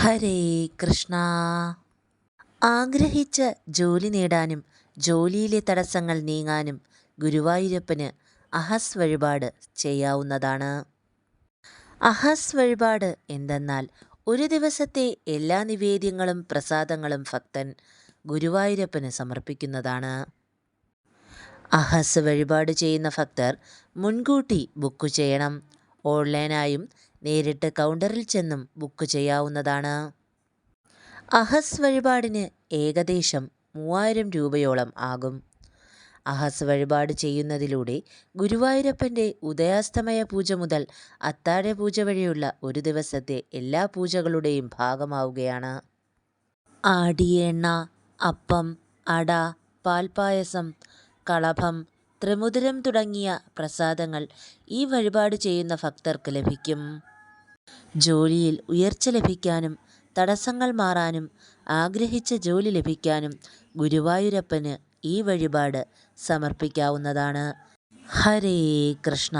ഹരേ കൃഷ്ണ. ആഗ്രഹിച്ച ജോലി നേടാനും ജോലിയിലെ തടസ്സങ്ങൾ നീങ്ങാനും ഗുരുവായൂരപ്പന് അഹസ് വഴിപാട് ചെയ്യാവുന്നതാണ്. അഹസ് വഴിപാട് എന്തെന്നാൽ ഒരു ദിവസത്തെ എല്ലാ നിവേദ്യങ്ങളും പ്രസാദങ്ങളും ഭക്തൻ ഗുരുവായൂരപ്പന് സമർപ്പിക്കുന്നതാണ്. അഹസ് വഴിപാട് ചെയ്യുന്ന ഭക്തർ മുൻകൂട്ടി ബുക്ക് ചെയ്യണം. ഓൺലൈനായും നേരിട്ട് കൗണ്ടറിൽ ചെന്നും ബുക്ക് ചെയ്യാവുന്നതാണ്. അഹസ് വഴിപാടിന് ഏകദേശം 3000 രൂപയോളം ആകും. അഹസ് വഴിപാട് ചെയ്യുന്നതിലൂടെ ഗുരുവായൂരപ്പൻ്റെ ഉദയാസ്തമയ പൂജ മുതൽ അത്താഴ പൂജ വരെയുള്ള ഒരു ദിവസത്തെ എല്ലാ പൂജകളുടെയും ഭാഗമാവുകയാണ്. ആടിയ എണ്ണ, അപ്പം, അട, പാൽപ്പായസം, കളഭം, ത്രിമുദ്രം തുടങ്ങിയ പ്രസാദങ്ങൾ ഈ വഴിപാട് ചെയ്യുന്ന ഭക്തർക്ക് ലഭിക്കും. ജോലിയിൽ ഉയർച്ച ലഭിക്കാനും തടസ്സങ്ങൾ മാറാനും ആഗ്രഹിച്ച ജോലി ലഭിക്കാനും ഗുരുവായൂരപ്പന് ഈ വഴിപാട് സമർപ്പിക്കാവുന്നതാണ്. ഹരേ കൃഷ്ണ.